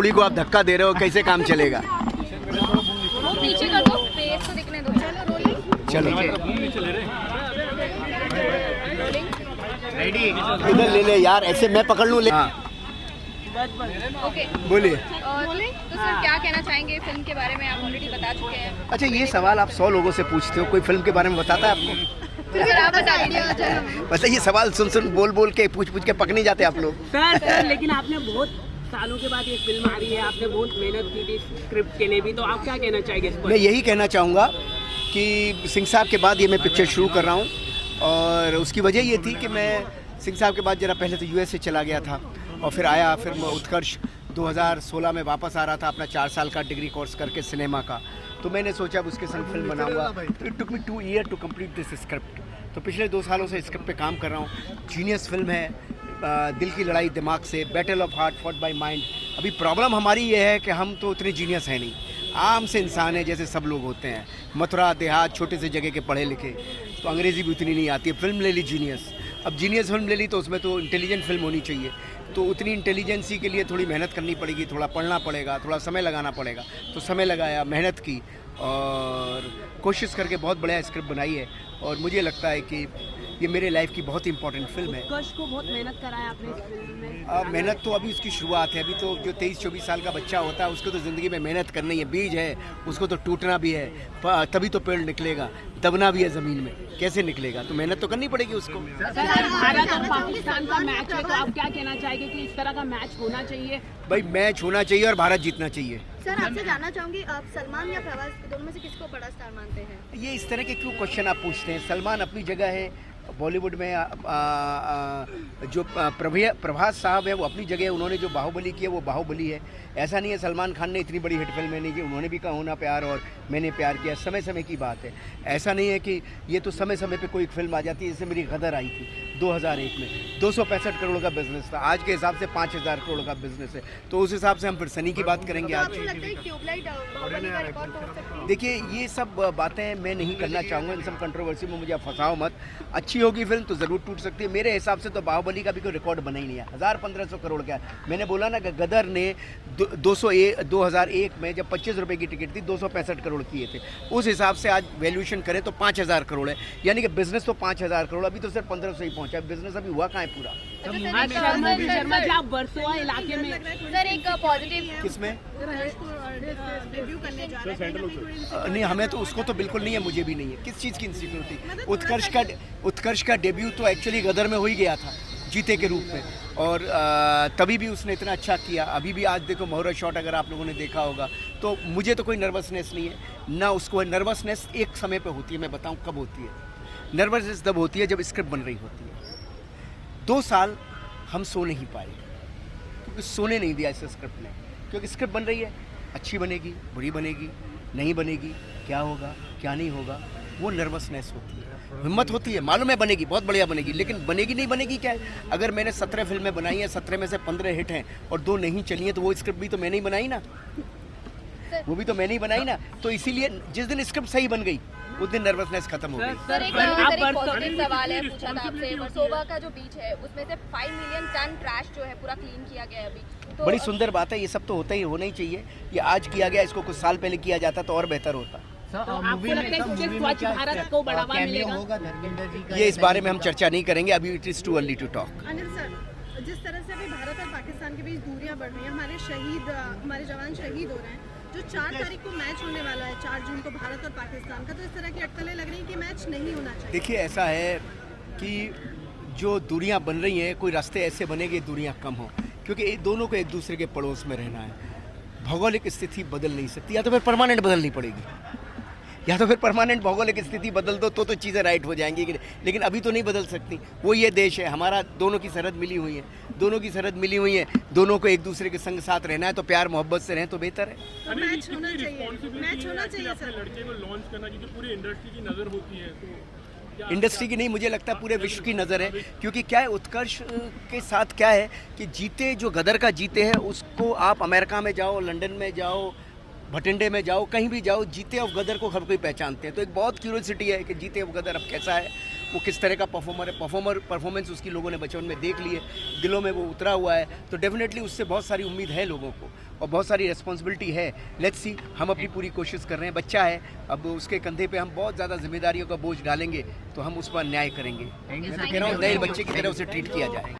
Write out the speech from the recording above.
कुड़ी को आप धक्का दे रहे हो, कैसे काम चलेगा? वो पीछे कर दो, फेस तो दिखने दो। चलो रोलिंग। चलो रेडी? इधर ले ले यार, ऐसे मैं पकड़ लूँ। हाँ ओके बोलिए। तो सर क्या कहना चाहेंगे फिल्म के बारे में? आप ऑलरेडी बता चुके हैं। अच्छा, ये सवाल आप 100 लोगों से पूछते हो, कोई फिल्म के बारे में बताता है आपको? तो सर आप बता दीजिए। वैसे ये सवाल सुन बोल बोल के पूछ के पक नहीं जाते आप लोग। सर लेकिन आपने बहुत सालों के बाद ये फिल्म आ रही है, आपने बहुत मेहनत की थी स्क्रिप्ट के लिए भी, तो आप क्या कहना चाहेंगे इस पर? मैं यही कहना चाहूँगा कि सिंह साहब के बाद ये मैं पिक्चर शुरू कर रहा हूँ, और उसकी वजह ये थी कि मैं सिंह साहब के बाद जरा पहले तो यूएस से चला गया था, और फिर आया, फिर मैं उत्कर्ष 2016 में वापस आ रहा था अपना 4 साल का डिग्री कोर्स करके सिनेमा का। तो मैंने सोचा अब उसके संग फिल्म बनाऊंगा। तो it took me 2 year to complete this script. तो पिछले 2 सालों से स्क्रिप्ट पे काम कर रहा हूँ। जीनियस फिल्म है, दिल की लड़ाई दिमाग से, battle of heart fought by mind. अभी प्रॉब्लम हमारी ये है कि हम तो उतने जीनियस हैं नहीं, आम से इंसान है जैसे सब लोग होते हैं, मथुरा देहात छोटे से जगह के पढ़े लिखे, तो अंग्रेज़ी भी उतनी नहीं आती है। फिल्म ले ली जीनियस, अब जीनियस फिल्म ले ली तो उसमें तो इंटेलिजेंट फिल्म होनी चाहिए, तो उतनी इंटेलिजेंसी के लिए थोड़ी मेहनत करनी पड़ेगी, थोड़ा पढ़ना पड़ेगा, थोड़ा समय लगाना पड़ेगा। तो समय लगाया, मेहनत की और कोशिश करके बहुत बढ़िया स्क्रिप्ट बनाई है, और मुझे लगता है कि ये मेरे लाइफ की बहुत इंपॉर्टेंट फिल्म है। उत्कर्ष को बहुत मेहनत कराया आपने इस फिल्म में। मेहनत तो अभी उसकी शुरुआत है। अभी तो जो 23-24 साल का बच्चा होता है उसको तो ज़िंदगी में मेहनत करनी है, बीज है, उसको तो टूटना भी है, तभी तो पेड़ निकलेगा, दबना भी है ज़मीन में, कैसे निकलेगा? तो मेहनत तो करनी पड़ेगी उसको। सर भारत और पाकिस्तान का मैच है, तो आप क्या कहना चाहेंगे कि इस तरह का मैच होना चाहिए? भाई मैच होना चाहिए और भारत जीतना चाहिए। सर आपसे जानना चाहूंगी, आप सलमान या प्रभास दोनों में से किसको बड़ा स्टार मानते हैं? ये इस तरह के क्यों क्वेश्चन आप पूछते हैं? सलमान अपनी जगह है, बॉलीवुड में जो प्रभास साहब है वो अपनी जगह है, उन्होंने जो बाहुबली किया वो बाहुबली है। ऐसा नहीं है सलमान खान ने इतनी बड़ी हिट फिल्में नहीं की, उन्होंने भी कहा होना प्यार और मैंने प्यार किया, समय समय की बात है। ऐसा नहीं है कि ये तो समय समय पे कोई फिल्म आ जाती है। जैसे मेरी गदर आई थी 2001 में, 265 करोड़ का बिजनेस था, आज के हिसाब से 5000 करोड़ का बिजनेस है, तो उस हिसाब से हम फिर सनी की बात करेंगे आज। आपको लगता है ट्यूबलाइट बाहुबली का रिकॉर्ड तोड़ सकती है? देखिए ये सब बातें मैं नहीं करना चाहूँगा, इन सब कंट्रोवर्सी में मुझे फंसाओ मत। अच्छी होगी फिल्म तो ज़रूर टूट सकती है। मेरे हिसाब से तो बाहुबली का भी कोई रिकॉर्ड बना ही नहीं है। 1000-1500 करोड़ का है। मैंने बोला ना कि गदर ने 2001 में जब 25 रुपये की टिकट थी 265 करोड़ किए थे, उस हिसाब से आज वैल्यूएशन करें तो 5000 करोड़ है, यानी कि बिजनेस तो 5000 करोड़, अभी तो सिर्फ 1500 ही पहुँचा, बिजनेस अभी हुआ कहाँ है पूरा? शर्मा जी आप बरसोआ इलाके में सर एक पॉजिटिव किसमें? रिव्यू करने जा रहे हैं। नहीं, हमें तो उसको तो बिल्कुल नहीं है, मुझे भी नहीं है। किस चीज़ की इंसिक्योरिटी? उत्कर्ष का डेब्यू तो एक्चुअली गदर में हो ही गया था जीते के रूप में, और तभी भी उसने इतना अच्छा किया। अभी भी आज देखो मुहूर्त शॉट अगर आप लोगों ने देखा होगा, तो मुझे तो कोई नर्वसनेस नहीं है ना उसको है। नर्वसनेस एक समय पे होती है, मैं बताऊं कब होती है। नर्वसनेस तब होती है जब स्क्रिप्ट बन रही होती है। 2 साल हम सो नहीं पाए, क्योंकि सोने नहीं दिया इस स्क्रिप्ट ने, क्योंकि स्क्रिप्ट बन रही है, अच्छी बनेगी, बुरी बनेगी, नहीं बनेगी, क्या होगा क्या नहीं होगा, वो नर्वसनेस होती है। हिम्मत होती है, मालूम है बनेगी, बहुत बढ़िया बनेगी, लेकिन बनेगी नहीं बनेगी क्या है? अगर मैंने 17 फिल्में बनाई हैं, 17 में से 15 हिट हैं और 2 नहीं चली हैं, तो वो स्क्रिप्ट भी तो मैंने ही बनाई ना, वो भी तो मैंने ही बनाई ना। तो इसीलिए जिस दिन स्क्रिप्ट सही बन गई उस दिन नर्वसनेस खत्म हो गई। सर एक पॉजिटिव सवाल है पूछा था आपसे, वर्सोवा का जो बीच है उसमें से 5 मिलियन टन ट्रैश जो है पूरा क्लीन किया गया है अभी, तो बड़ी सुंदर बात है, ये सब तो होता ही होना ही चाहिए। ये आज किया गया, इसको कुछ साल पहले किया जाता तो और बेहतर होता। तो आपको लगता है इससे स्वच्छ भारत को बढ़ावा मिलेगा? ये इस बारे में हम चर्चा नहीं करेंगे अभी, it is too early to talk. Anil sir, जिस तरह से अभी भारत और पाकिस्तान के बीच दूरियां बढ़ रही हैं, हमारे जवान शहीद हो रहे हैं, जो 4 तारीख को मैच होने वाला है, 4 जून को भारत और पाकिस्तान का, तो इस तरह की अटकलें लग रही हैं कि मैच नहीं होना चाहिए। देखिए ऐसा है कि जो दूरियां बन रही हैं, कोई रास्ते ऐसे बनेंगे दूरियां कम हो, क्योंकि दोनों को एक दूसरे के पड़ोस में रहना है। भौगोलिक स्थिति बदल नहीं सकती, या तो फिर परमानेंट बदलनी पड़ेगी, या तो फिर परमानेंट भौगोलिक स्थिति बदल दो तो चीज़ें राइट हो जाएंगी, लेकिन अभी तो नहीं बदल सकती। वो ये देश है हमारा, दोनों की सरहद मिली हुई है, दोनों की सरहद मिली हुई है, दोनों को एक दूसरे के संग साथ रहना है, तो प्यार मोहब्बत से रहें तो बेहतर है। तो मैच होना चाहिए, मैच होना चाहिए सर। लड़के को लॉन्च करना, क्योंकि पूरी इंडस्ट्री की नज़र होती है, तो इंडस्ट्री की नहीं, मुझे लगता है पूरे विश्व की नज़र है, क्योंकि क्या है उत्कर्ष के साथ क्या है कि जीते जो गदर का जीते हैं उसको आप अमेरिका में जाओ, लंदन में जाओ, भटिंडे में जाओ, कहीं भी जाओ, जीते ऑफ गदर को हर कोई पहचानते हैं। तो एक बहुत क्यूरियोसिटी है कि जीते ऑफ गदर अब कैसा है, वो किस तरह का परफॉर्मर है, परफॉर्मेंस उसकी लोगों ने बचपन में देख ली है, दिलों में वो उतरा हुआ है, तो डेफिनेटली उससे बहुत सारी उम्मीद है लोगों को और बहुत सारी रिस्पॉन्सिबिलिटी है। लेट्स सी, हम अपनी पूरी कोशिश कर रहे हैं, बच्चा है, अब उसके कंधे पे हम बहुत ज़्यादा जिम्मेदारियों का बोझ डालेंगे तो हम उस पर न्याय करेंगे। मैं तो कह रहा हूँ नए बच्चे की तरह उसे ट्रीट किया जाए।